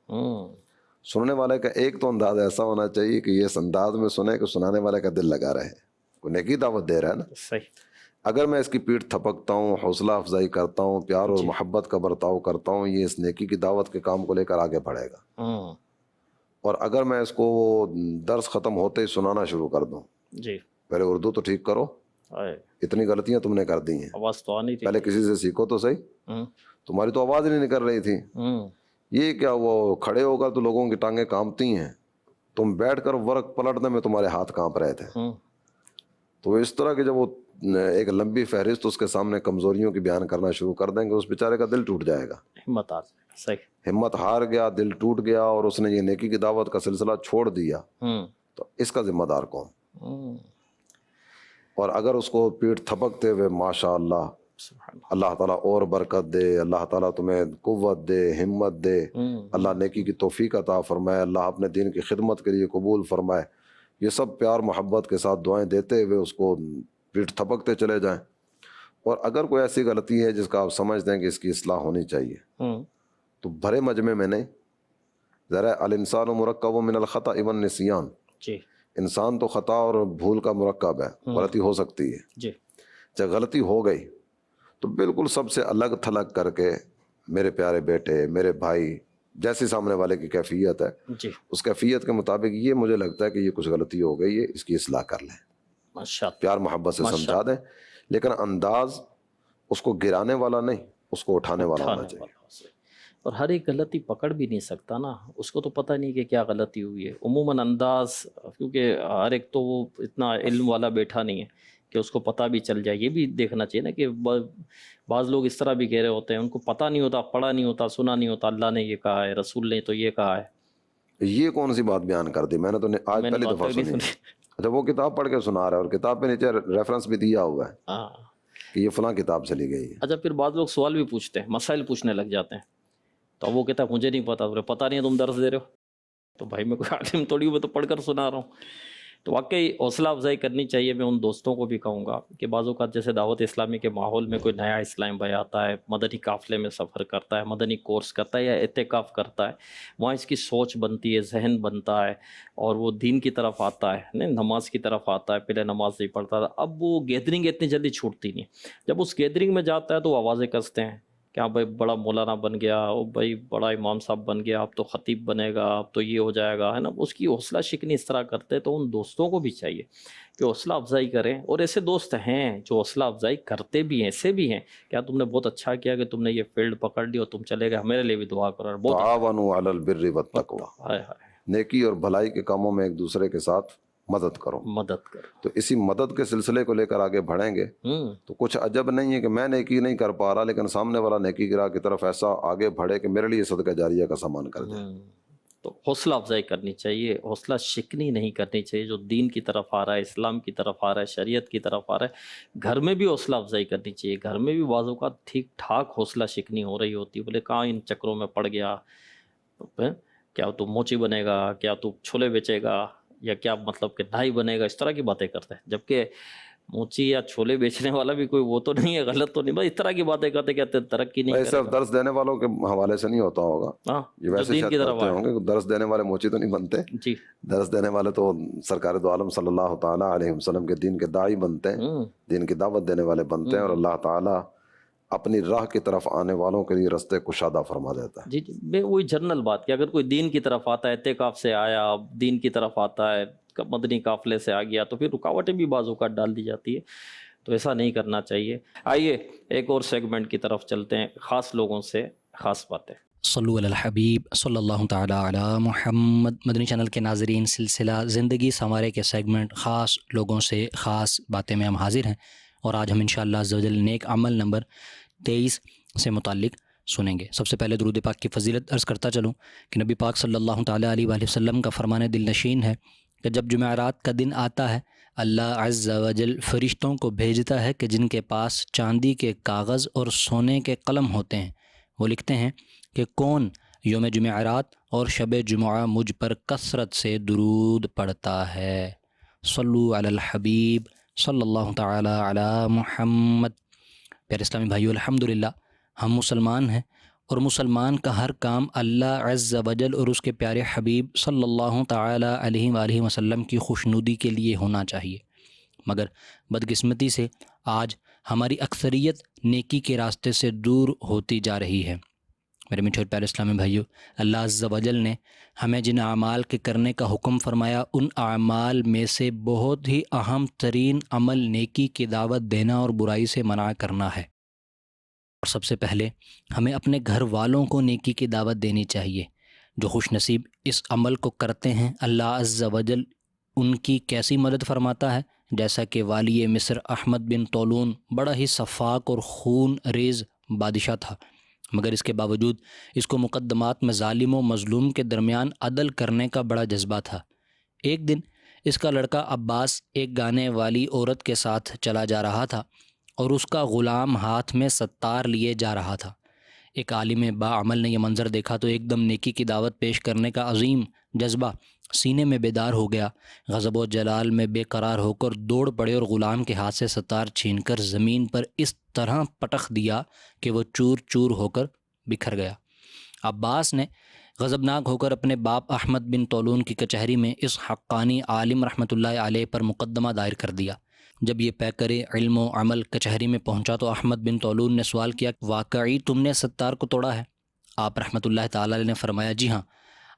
سننے والے کا ایک تو انداز ایسا ہونا چاہیے کہ یہ اس انداز میں سنے کہ سنانے والے کا دل لگا رہے، کوئی نیکی دعوت دے رہا ہے نا۔ صحیح۔ اگر میں اس کی پیٹھ تھپکتا ہوں، حوصلہ افزائی کرتا ہوں، پیار اور محبت کا برتاؤ کرتا ہوں، یہ اس نیکی کی دعوت کے کام کو لے کر آگے بڑھے گا۔ اور اگر میں اس کو درس ختم ہوتے ہی سنانا شروع کر دوں، جی پہلے اردو تو ٹھیک کرو، اتنی غلطیاں تم نے کر دی ہیں، آواز تو آنی تھی۔ پہلے کسی سے سیکھو تو صحیح، تمہاری تو آواز ہی نہیں نکل رہی تھی۔ یہ کیا، وہ کھڑے ہو کر تو لوگوں کی ٹانگیں کانپتی ہیں، تم بیٹھ کر ورق پلٹنے میں تمہارے ہاتھ کانپ رہے تھے۔ تو اس طرح کی جب وہ ایک لمبی فہرست اس کے سامنے کمزوریوں کی بیان کرنا شروع کر دیں گے، اس بیچارے کا دل ٹوٹ جائے گا، ہمت آ جائے۔ صحیح۔ ہمت ہار گیا، دل ٹوٹ گیا، اور اس نے یہ نیکی کی دعوت کا سلسلہ چھوڑ دیا، تو اس کا ذمہ دار کون؟ اور اگر اس کو پیٹھ تھپکتے ہوئے ماشاء اللہ، اللہ تعالیٰ اور برکت دے، اللہ تعالیٰ تمہیں قوت دے، ہمت دے، اللہ نیکی کی توفیق عطا فرمائے، اللہ اپنے دین کی خدمت کے لیے قبول فرمائے، یہ سب پیار محبت کے ساتھ دعائیں دیتے ہوئے اس کو پیٹھ تھپکتے چلے جائیں۔ اور اگر کوئی ایسی غلطی ہے جس کا آپ سمجھ دیں کہ اس کی اصلاح ہونی چاہیے، تو بھرے مجمع میں نہیں، ذرا الانسان مرکب من الخطأ والنسیان، جی انسان تو خطا اور بھول کا مرکب ہے، غلطی ہو سکتی ہے۔ جی جب غلطی ہو گئی تو بالکل سب سے الگ تھلگ کر کے، میرے پیارے بیٹے، میرے بھائی، جیسی سامنے والے کی کیفیت ہے، جی اس کیفیت کے مطابق یہ مجھے لگتا ہے کہ یہ کچھ غلطی ہو گئی ہے، اس کی اصلاح کر لیں، ماشاء اللہ۔ پیار محبت سے سمجھا دیں، لیکن انداز اس کو گرانے والا نہیں، اس کو اٹھانے والا ہونا چاہیے۔ اور ہر ایک غلطی پکڑ بھی نہیں سکتا نا، اس کو تو پتہ نہیں کہ کیا غلطی ہوئی ہے۔ عموماً انداز، کیونکہ ہر ایک تو وہ اتنا علم والا بیٹھا نہیں ہے کہ اس کو پتہ بھی چل جائے۔ یہ بھی دیکھنا چاہیے نا کہ بعض لوگ اس طرح بھی کہہ رہے ہوتے ہیں، ان کو پتہ نہیں ہوتا، پڑھا نہیں ہوتا، سنا نہیں ہوتا، اللہ نے یہ کہا ہے، رسول نے تو یہ کہا ہے۔ یہ کون سی بات بیان کر دی؟ میں نے تو آج میں نے پہلی بات دفعہ کبھی سنی۔ نہیں اچھا، وہ کتاب پڑھ کے سنا رہا ہے اور کتاب پہ نیچے ریفرنس بھی دیا ہوا ہے ہاں۔ کہ یہ فلاں کتاب سے لی گئی ہے۔ اچھا، پھر بعض لوگ سوال بھی پوچھتے ہیں، مسائل پوچھنے لگ جاتے ہیں، تو وہ کہتا ہے مجھے نہیں پتا، پتہ نہیں ہے تم درس دے رہے ہو، تو بھائی میں کوئی عالم تھوڑی ہوں، میں تو پڑھ کر سنا رہا ہوں۔ تو واقعی حوصلہ افزائی کرنی چاہیے۔ میں ان دوستوں کو بھی کہوں گا کہ بعض اوقات جیسے دعوت اسلامی کے ماحول میں کوئی نیا اسلام بھائی آتا ہے، مدنی قافلے میں سفر کرتا ہے، مدنی کورس کرتا ہے یا اعتکاف کرتا ہے، وہاں اس کی سوچ بنتی ہے، ذہن بنتا ہے، اور وہ دین کی طرف آتا ہے، نماز کی طرف آتا ہے۔ پہلے نماز نہیں پڑھتا تھا، اب وہ گیدرنگ اتنی جلدی چھوٹتی نہیں۔ جب اس گیدرنگ میں جاتا ہے تو وہ آوازیں کستے ہیں، کہ ہاں بھائی بڑا مولانا بن گیا، او بھائی بڑا امام صاحب بن گیا، اب تو خطیب بنے گا، اب تو یہ ہو جائے گا، ہے نا، اس کی حوصلہ شکنی اس طرح کرتے، تو ان دوستوں کو بھی چاہیے کہ حوصلہ افزائی کریں. اور ایسے دوست ہیں جو حوصلہ افزائی کرتے بھی ہیں، ایسے بھی ہیں کیا تم نے بہت اچھا کیا کہ تم نے یہ فیلڈ پکڑ لی اور تم چلے گئے، میرے لیے بھی دعا کرو، بہت تعاونوا علی البر والتقوی، ہائے ہائے نیکی اور بھلائی کے کاموں میں ایک دوسرے کے ساتھ مدد کرو. مدد کر. تو اسی مدد کے سلسلے کو لے کر آگے بڑھیں گے تو کچھ عجب نہیں ہے کہ میں نیکی نہیں کر پا رہا لیکن سامنے والا نیکی کی راہ کی طرف ایسا آگے بڑھے کہ میرے لیے صدقہ جاریہ کا سامان کر دے. تو حوصلہ افزائی کرنی چاہیے، حوصلہ شکنی نہیں کرنی چاہیے. جو دین کی طرف آ رہا ہے، اسلام کی طرف آ رہا ہے، شریعت کی طرف آ رہا ہے، گھر میں بھی حوصلہ افزائی کرنی چاہیے. گھر میں بھی بعض اوقات ٹھیک ٹھاک حوصلہ شکنی ہو رہی ہوتی، بولے کہاں ان چکروں میں پڑ گیا، کیا تو موچی بنے گا، کیا تو چھولے بیچے گا، یا کیا مطلب کہ نائی بنے گا، اس طرح کی باتیں کرتے ہیں. جبکہ موچی یا چھولے بیچنے والا بھی کوئی وہ تو نہیں ہے، غلط تو نہیں، بس اس طرح کی باتیں کرتے کہتے ترقی نہیں صرف کرے گا. درس دینے والوں کے حوالے سے نہیں ہوتا ہوگا، ہاں یہ جو ویسے دین شاید کی طرف کرتے آئے. ہوں گے. درس دینے والے موچی تو نہیں بنتے، جی درس دینے والے تو سرکار دو عالم صلی اللہ تعالیٰ علیہ وسلم کے دین کے داعی بنتے ہیں، دین کی دعوت دینے والے بنتے ہیں، اور اللہ تعالیٰ اپنی راہ کی طرف آنے والوں کے لیے رستے کشادہ فرما دیتا ہے. جی جی، میں وہی جنرل بات کہ اگر کوئی دین کی طرف آتا ہے، اعتکاف سے آیا، دین کی طرف آتا ہے، مدنی قافلے سے آ گیا، تو پھر رکاوٹیں بھی بعض اوقات ڈال دی جاتی ہے، تو ایسا نہیں کرنا چاہیے. آئیے ایک اور سیگمنٹ کی طرف چلتے ہیں، خاص لوگوں سے خاص باتیں. صلو علی الحبیب صلی اللہ تعالیٰ علی محمد. مدنی چینل کے ناظرین، سلسلہ زندگی سنوارے کے سیگمنٹ خاص لوگوں سے خاص باتیں میں ہم حاضر ہیں، اور آج ہم انشاءاللہ عز و جل نیک عمل نمبر 23 سے متعلق سنیں گے. سب سے پہلے درود پاک کی فضیلت عرض کرتا چلوں کہ نبی پاک صلی اللہ تعالیٰ علیہ وآلہ وسلم کا فرمان دل نشین ہے کہ جب جمعرات کا دن آتا ہے، اللہ عز و جل فرشتوں کو بھیجتا ہے کہ جن کے پاس چاندی کے کاغذ اور سونے کے قلم ہوتے ہیں، وہ لکھتے ہیں کہ کون یوم جمعرات اور شب جمعہ مجھ پر کثرت سے درود پڑھتا ہے. صلو علی الحبیب صلی اللہ تعالی علی محمد. پیارے اسلامی بھائیو، الحمدللہ ہم مسلمان ہیں، اور مسلمان کا ہر کام اللہ عز و جل اور اس کے پیارے حبیب صلی اللہ تعالی علیہ وآلہ وسلم کی خوشنودی کے لیے ہونا چاہیے. مگر بدقسمتی سے آج ہماری اکثریت نیکی کے راستے سے دور ہوتی جا رہی ہے. میرے میٹھے اور پیارے اسلامی بھائیو، اللہ عز و جل نے ہمیں جن اعمال کے کرنے کا حکم فرمایا، ان اعمال میں سے بہت ہی اہم ترین عمل نیکی کی دعوت دینا اور برائی سے منع کرنا ہے. اور سب سے پہلے ہمیں اپنے گھر والوں کو نیکی کی دعوت دینی چاہیے. جو خوش نصیب اس عمل کو کرتے ہیں، اللہ عز و جل ان کی کیسی مدد فرماتا ہے، جیسا کہ والی مصر احمد بن طولون بڑا ہی شفاق اور خون ریز بادشاہ تھا، مگر اس کے باوجود اس کو مقدمات میں ظالم و مظلوم کے درمیان عدل کرنے کا بڑا جذبہ تھا. ایک دن اس کا لڑکا عباس ایک گانے والی عورت کے ساتھ چلا جا رہا تھا، اور اس کا غلام ہاتھ میں ستار لیے جا رہا تھا. ایک عالم باعمل نے یہ منظر دیکھا تو ایک دم نیکی کی دعوت پیش کرنے کا عظیم جذبہ سینے میں بیدار ہو گیا. غضب و جلال میں بے قرار ہو کر دوڑ پڑے اور غلام کے ہاتھ سے ستار چھین کر زمین پر اس طرح پٹخ دیا کہ وہ چور چور ہو کر بکھر گیا. عباس نے غضبناک ہو کر اپنے باپ احمد بن طولون کی کچہری میں اس حقانی عالم رحمۃ اللہ علیہ پر مقدمہ دائر کر دیا. جب یہ پیکر علم و عمل کچہری میں پہنچا تو احمد بن طولون نے سوال کیا، واقعی تم نے ستار کو توڑا ہے؟ آپ رحمۃ اللہ تعالی علیہ نے فرمایا، جی ہاں.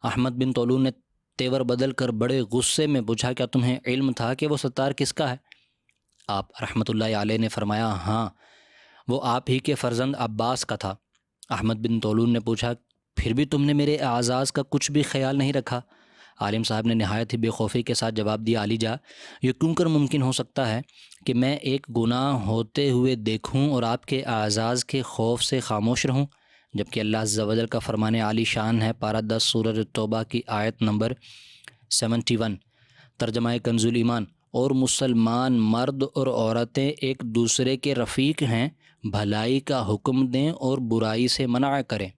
احمد بن طولون نے تیور بدل کر بڑے غصے میں پوچھا، کیا تمہیں علم تھا کہ وہ ستار کس کا ہے؟ آپ رحمۃ اللہ علیہ نے فرمایا، ہاں، وہ آپ ہی کے فرزند عباس کا تھا. احمد بن طولون نے پوچھا، پھر بھی تم نے میرے اعزاز کا کچھ بھی خیال نہیں رکھا؟ عالم صاحب نے نہایت ہی بے خوفی کے ساتھ جواب دیا، علی جا، یہ کیوں کر ممکن ہو سکتا ہے کہ میں ایک گناہ ہوتے ہوئے دیکھوں اور آپ کے اعزاز کے خوف سے خاموش رہوں، جبکہ اللہ عز و جل کا فرمان عالی شان ہے. پارہ 10 سورۃ توبہ کی آیت نمبر 71، ترجمہ کنز ایمان، اور مسلمان مرد اور عورتیں ایک دوسرے کے رفیق ہیں، بھلائی کا حکم دیں اور برائی سے منع کریں.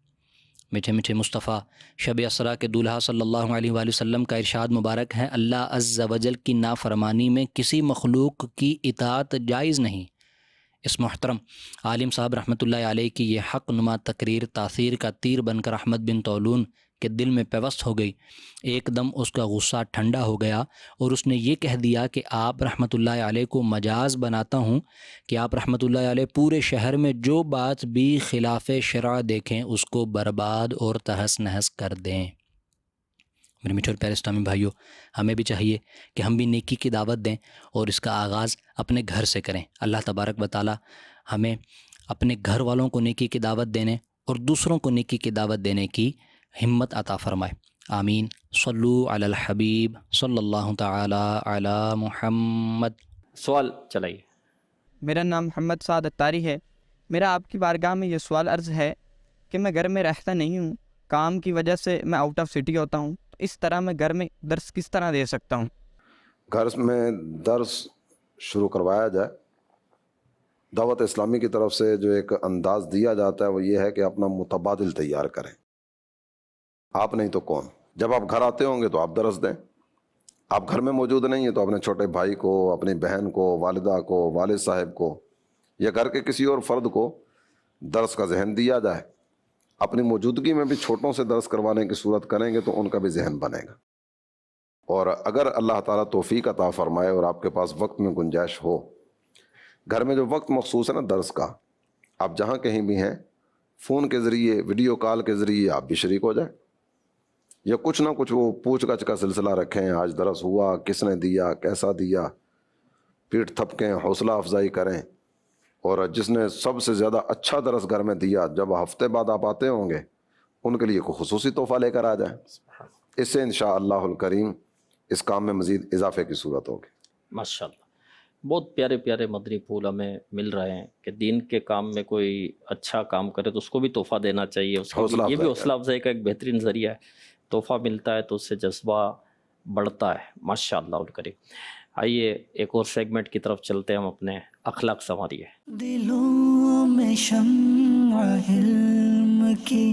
میٹھے میٹھے مصطفیٰ شب اسرا کے دولہا صلی اللہ علیہ وآلہ وسلم کا ارشاد مبارک ہے، اللہ عز و جل کی نافرمانی میں کسی مخلوق کی اطاعت جائز نہیں. اس محترم عالم صاحب رحمۃ اللہ علیہ کی یہ حق نما تقریر تاثیر کا تیر بن کر احمد بن طولون کہ دل میں پیوست ہو گئی، ایک دم اس کا غصہ ٹھنڈا ہو گیا اور اس نے یہ کہہ دیا کہ آپ رحمۃ اللہ علیہ کو مجاز بناتا ہوں کہ آپ رحمۃ اللہ علیہ پورے شہر میں جو بات بھی خلاف شرع دیکھیں اس کو برباد اور تہس نہس کر دیں۔ میرے میٹھے اور پیارے اسلامی بھائیوں، ہمیں بھی چاہیے کہ ہم بھی نیکی کی دعوت دیں اور اس کا آغاز اپنے گھر سے کریں۔ اللہ تبارک و تعالی ہمیں اپنے گھر والوں کو نیکی کی دعوت دینے اور دوسروں کو نیکی کی دعوت دینے کی ہمت عطا فرمائے، آمین۔ صلو علی الحبیب صلی اللہ تعالی علی محمد۔ سوال چلائیے۔ میرا نام محمد سعد اتاری ہے۔ میرا آپ کی بارگاہ میں یہ سوال عرض ہے کہ میں گھر میں رہتا نہیں ہوں، کام کی وجہ سے میں آؤٹ آف سٹی ہوتا ہوں، اس طرح میں گھر میں درس کس طرح دے سکتا ہوں؟ گھر میں درس شروع کروایا جائے۔ دعوت اسلامی کی طرف سے جو ایک انداز دیا جاتا ہے وہ یہ ہے کہ اپنا متبادل تیار کریں، آپ نہیں تو کون۔ جب آپ گھر آتے ہوں گے تو آپ درس دیں، آپ گھر میں موجود نہیں ہیں تو اپنے چھوٹے بھائی کو، اپنی بہن کو، والدہ کو، والد صاحب کو یا گھر کے کسی اور فرد کو درس کا ذہن دیا جائے۔ اپنی موجودگی میں بھی چھوٹوں سے درس کروانے کی صورت کریں گے تو ان کا بھی ذہن بنے گا۔ اور اگر اللہ تعالیٰ توفیق عطا فرمائے اور آپ کے پاس وقت میں گنجائش ہو، گھر میں جو وقت مخصوص ہے نا درس کا، آپ جہاں کہیں بھی ہیں فون کے ذریعے، ویڈیو کال کے ذریعے آپ بھی شریک ہو جائیں، یا کچھ نہ کچھ وہ پوچھ گچھ کا سلسلہ رکھیں، آج درس ہوا، کس نے دیا، کیسا دیا، پیٹھ تھپکیں، حوصلہ افزائی کریں۔ اور جس نے سب سے زیادہ اچھا درس گھر میں دیا، جب ہفتے بعد آپ آتے ہوں گے ان کے لیے کوئی خصوصی تحفہ لے کر آ جائیں، اس سے انشاءاللہ الکریم اس کام میں مزید اضافے کی صورت ہوگی۔ ماشاءاللہ، بہت پیارے پیارے مدنی پھول ہمیں مل رہے ہیں کہ دین کے کام میں کوئی اچھا کام کرے تو اس کو بھی تحفہ دینا چاہیے، اس کو حوصلہ یہ بھی افزائی حوصلہ افزائی کا ایک بہترین ذریعہ ہے۔ تحفہ ملتا ہے تو اس سے جذبہ بڑھتا ہے، ماشاءاللہ الکریم۔ آئیے ایک اور سیگمنٹ کی طرف چلتے ہیں، ہم اپنے اخلاق سنوریے۔ دلوں میں شمع علم کی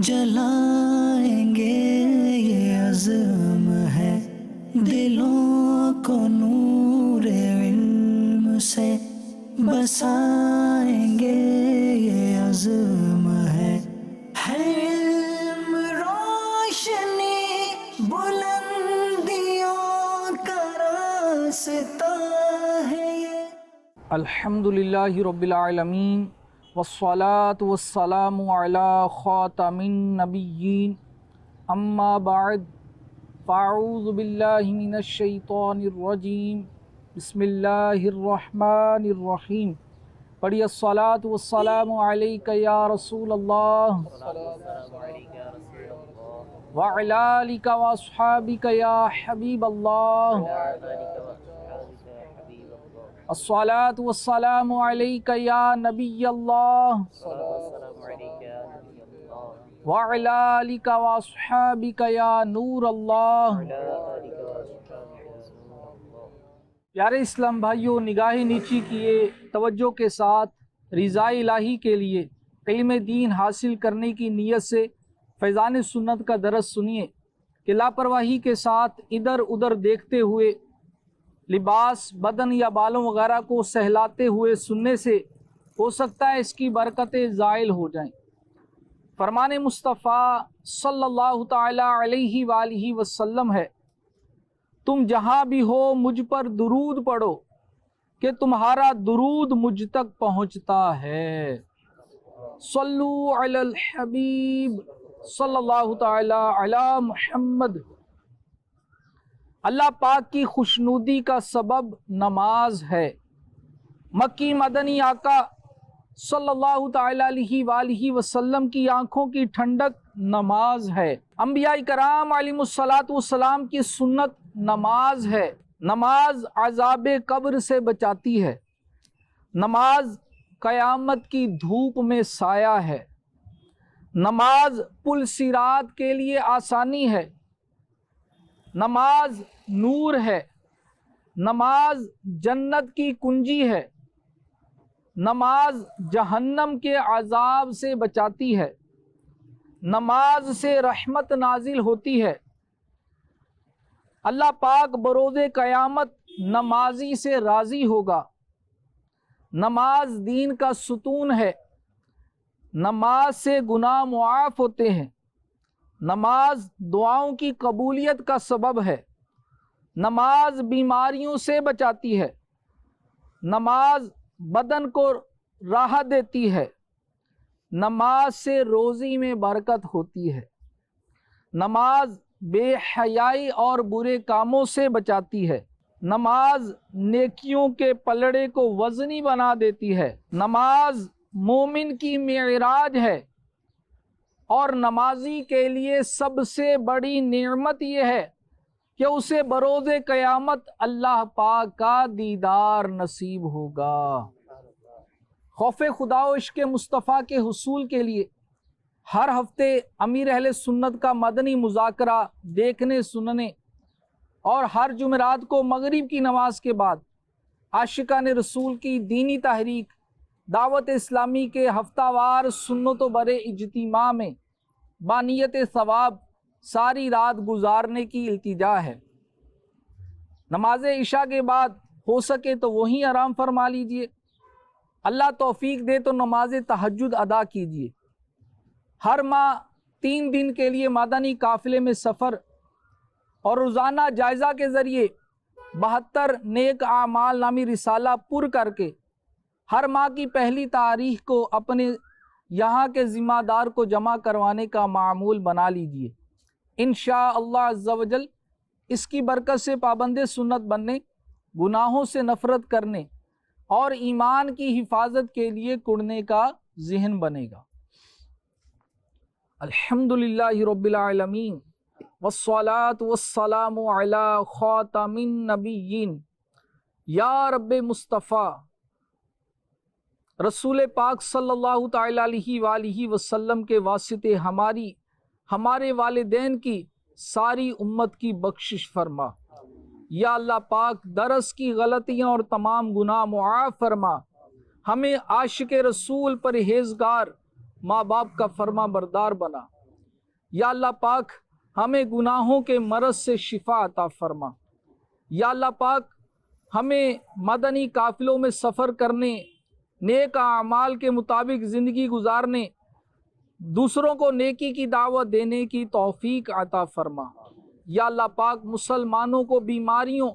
جلائیں گے، یہ عزم ہے، دلوں کو نور علم سے بسائیں گے، یہ عزم ہے علم روشنی بلندیوں کا راستہ ہے یہ۔ الحمدللہ رب العالمین والصلاة والسلام علی خاتم النبیین، اما بعد فاعوذ باللہ من الشیطان الرجیم، بسم اللہ الرحمن الرحیم۔ پڑھیے الصلاة والسلام علیک یا رسول اللہ وعلی آلک واصحابک یا حبیب اللہ، الصلاة والسلام علیک یا نبی اللہ وعلی آلک واصحابک یا نور اللہ۔ پیارے اسلام بھائیوں، نگاہ نیچی کیے، توجہ کے ساتھ رضا الہی کے لیے علم دین حاصل کرنے کی نیت سے فیضان سنت کا درس سنیے کہ لاپرواہی کے ساتھ ادھر ادھر دیکھتے ہوئے، لباس، بدن یا بالوں وغیرہ کو سہلاتے ہوئے سننے سے ہو سکتا ہے اس کی برکتیں زائل ہو جائیں۔ فرمان مصطفیٰ صلی اللہ تعالی علیہ وآلہ وسلم ہے، تم جہاں بھی ہو مجھ پر درود پڑھو کہ تمہارا درود مجھ تک پہنچتا ہے۔ صلو علی الحبیب صلی اللہ تعالی علی محمد۔ اللہ پاک کی خوشنودی کا سبب نماز ہے۔ مکی مدنی آقا صلی اللہ تعالی علیہ وآلہ وسلم کی آنکھوں کی ٹھنڈک نماز ہے۔ انبیاء کرام علیہ الصلاۃ والسلام کی سنت نماز ہے۔ نماز عذاب قبر سے بچاتی ہے۔ نماز قیامت کی دھوپ میں سایہ ہے۔ نماز پل صراط کے لیے آسانی ہے۔ نماز نور ہے۔ نماز جنت کی کنجی ہے۔ نماز جہنم کے عذاب سے بچاتی ہے۔ نماز سے رحمت نازل ہوتی ہے۔ اللہ پاک بروز قیامت نمازی سے راضی ہوگا۔ نماز دین کا ستون ہے۔ نماز سے گناہ معاف ہوتے ہیں۔ نماز دعاؤں کی قبولیت کا سبب ہے، نماز بیماریوں سے بچاتی ہے، نماز بدن کو راحت دیتی ہے، نماز سے روزی میں برکت ہوتی ہے، نماز بے حیائی اور برے کاموں سے بچاتی ہے، نماز نیکیوں کے پلڑے کو وزنی بنا دیتی ہے، نماز مومن کی معراج ہے، اور نمازی کے لیے سب سے بڑی نعمت یہ ہے کہ اسے بروز قیامت اللہ پاک کا دیدار نصیب ہوگا۔ خوف خدا و عشق مصطفیٰ کے حصول کے لیے ہر ہفتے امیر اہل سنت کا مدنی مذاکرہ دیکھنے سننے اور ہر جمعرات کو مغرب کی نماز کے بعد عاشقان رسول کی دینی تحریک دعوت اسلامی کے ہفتہ وار سنت و برے اجتماع میں بانیت ثواب ساری رات گزارنے کی التجا ہے۔ نماز عشاء کے بعد ہو سکے تو وہیں آرام فرما لیجئے، اللہ توفیق دے تو نماز تہجد ادا کیجئے۔ ہر ماہ 3 دن کے لیے مدنی قافلے میں سفر اور روزانہ جائزہ کے ذریعے 72 نیک اعمال نامی رسالہ پر کر کے ہر ماہ کی پہلی تاریخ کو اپنے یہاں کے ذمہ دار کو جمع کروانے کا معمول بنا لیجئے۔ انشاءاللہ عز و جل اس کی برکت سے پابند سنت بننے، گناہوں سے نفرت کرنے اور ایمان کی حفاظت کے لیے کڑنے کا ذہن بنے گا۔ الحمدللہ رب العالمین والصلاة والسلام علی خاتم النبیین یا رب مصطفیٰ رسول پاک صلی اللہ تعالی علیہ وآلہ وسلم کے واسطے ہمارے والدین کی ساری امت کی بخشش فرما۔ یا اللہ پاک درس کی غلطیاں اور تمام گناہ معاف فرما، ہمیں عاشق رسول پرہیزگار ماں باپ کا فرما بردار بنا۔ یا اللہ پاک ہمیں گناہوں کے مرض سے شفا عطا فرما۔ یا اللہ پاک ہمیں مدنی قافلوں میں سفر کرنے، نیک اعمال کے مطابق زندگی گزارنے، دوسروں کو نیکی کی دعوت دینے کی توفیق عطا فرما۔ یا اللہ پاک مسلمانوں کو بیماریوں،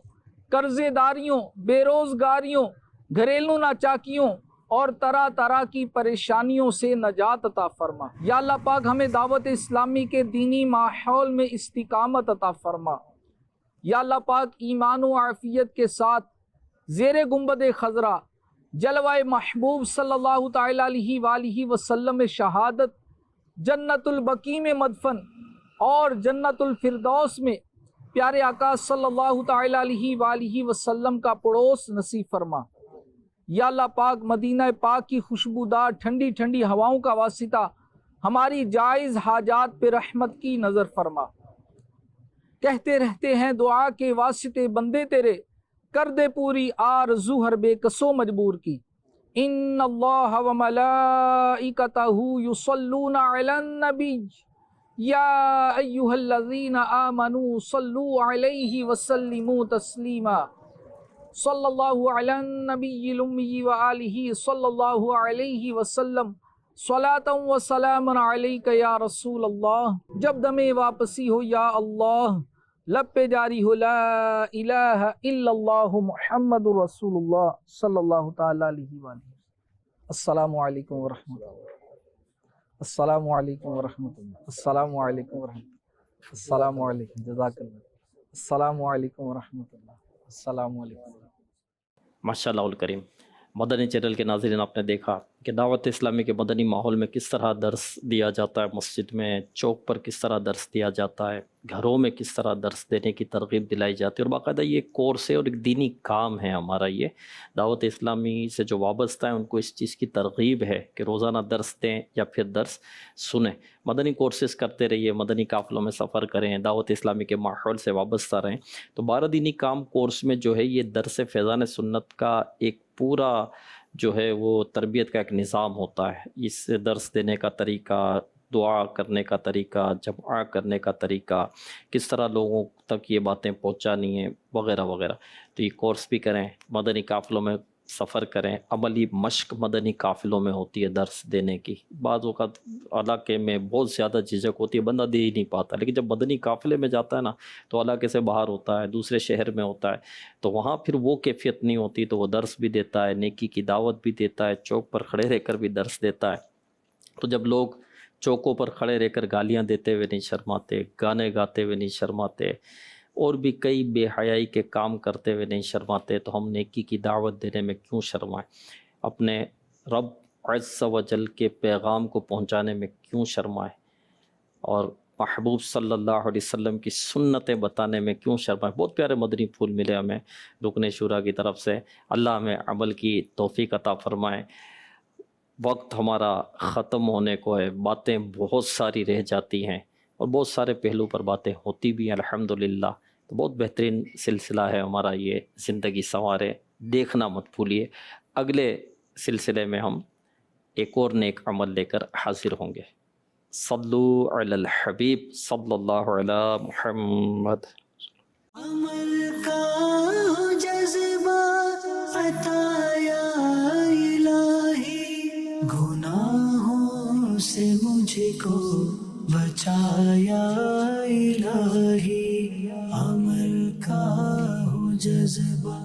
قرضے داریوں، بے روزگاریوں، گھریلو ناچاکیوں اور طرح طرح کی پریشانیوں سے نجات عطا فرما۔ یا اللہ پاک ہمیں دعوت اسلامی کے دینی ماحول میں استقامت عطا فرما۔ یا اللہ پاک ایمان و عافیت کے ساتھ زیر گنبد خضرا جلوہ محبوب صلی اللہ تعالی علیہ وآلہ وسلم شہادت، جنت البقیع میں مدفن اور جنت الفردوس میں پیارے آقا صلی اللہ تعالی علیہ وآلہ وسلم کا پڑوس نصیب فرما۔ یا اللہ پاک مدینہ پاک کی خوشبودار ٹھنڈی ٹھنڈی ہواؤں کا واسطہ ہماری جائز حاجات پہ رحمت کی نظر فرما۔ کہتے رہتے ہیں دعا کے واسطے بندے تیرے، کر دے پوری آرزو ہر بے کسو مجبور کی۔ ان اللہ و ملائکتہ یصلون علی النبی یا ایہا الذین آمنوا صلوا علیہ وسلموا تسلیما۔ صلی اللہ علی النبی الامی وآلہ صلی اللہ علیہ وسلم صلاۃ و سلام علیک یا رسول اللہ۔ جب دم واپسی ہو یا اللہ، لب پہ جاری ہو لا الہ الا اللہ محمد رسول اللہ صلی اللہ تعالی علیہ وآلہ۔ السلام علیکم ورحمۃ اللہ۔ السلام علیکم ورحمۃ اللہ۔ السلام علیکم ورحمۃ اللہ۔ السلام علیکم، جزاک اللہ۔ السلام علیکم ورحمۃ اللہ۔ السلام علیکم۔ ماشاء اللہ الکریم۔ مدنی چینل کے ناظرین، آپ نے دیکھا کہ دعوت اسلامی کے مدنی ماحول میں کس طرح درس دیا جاتا ہے، مسجد میں چوک پر کس طرح درس دیا جاتا ہے، گھروں میں کس طرح درس دینے کی ترغیب دلائی جاتی ہے، اور باقاعدہ یہ کورس ہے اور ایک دینی کام ہے ہمارا۔ یہ دعوت اسلامی سے جو وابستہ ہیں ان کو اس چیز کی ترغیب ہے کہ روزانہ درس دیں یا پھر درس سنیں۔ مدنی کورسز کرتے رہیے، مدنی قافلوں میں سفر کریں، دعوت اسلامی کے ماحول سے وابستہ رہیں۔ تو 12 دینی کام کورس میں جو ہے یہ درس فیضان سنت کا ایک پورا جو ہے وہ تربیت کا ایک نظام ہوتا ہے۔ اس درس دینے کا طریقہ، دعا کرنے کا طریقہ، جمع کرنے کا طریقہ، کس طرح لوگوں تک یہ باتیں پہنچانی ہیں، وغیرہ وغیرہ۔ تو یہ کورس بھی کریں، مدنی قافلوں میں سفر کریں. عملی مشق مدنی قافلوں میں ہوتی ہے درس دینے کی. بعض اوقات علاقے میں بہت زیادہ جھجک ہوتی ہے، بندہ دے ہی نہیں پاتا، لیکن جب مدنی قافلے میں جاتا ہے نا تو علاقے سے باہر ہوتا ہے، دوسرے شہر میں ہوتا ہے، تو وہاں پھر وہ کیفیت نہیں ہوتی، تو وہ درس بھی دیتا ہے، نیکی کی دعوت بھی دیتا ہے، چوک پر کھڑے رہ کر بھی درس دیتا ہے. تو جب لوگ چوکوں پر کھڑے رہ کر گالیاں دیتے ہوئے نہیں شرماتے، گانے گاتے ہوئے نہیں شرماتے، اور بھی کئی بے حیائی کے کام کرتے ہوئے نہیں شرماتے، تو ہم نیکی کی دعوت دینے میں کیوں شرمائیں؟ اپنے رب عز و جل کے پیغام کو پہنچانے میں کیوں شرمائیں؟ اور محبوب صلی اللہ علیہ وسلم کی سنتیں بتانے میں کیوں شرمائیں؟ بہت پیارے مدنی پھول ملے ہمیں رکن شورا کی طرف سے. اللہ ہمیں عمل کی توفیق عطا فرمائے. وقت ہمارا ختم ہونے کو ہے، باتیں بہت ساری رہ جاتی ہیں اور بہت سارے پہلو پر باتیں ہوتی بھی ہیں الحمدللہ. تو بہت بہترین سلسلہ ہے ہمارا یہ زندگی سنوارے، دیکھنا مت بھولیے. اگلے سلسلے میں ہم ایک اور نیک عمل لے کر حاضر ہوں گے. صلو علی الحبیب صلی اللہ علی محمد. عمل کا جذبہ عطا یا الہی، گناہوں سے مجھ کو بچایا الہی. عمل کا ہو جذبہ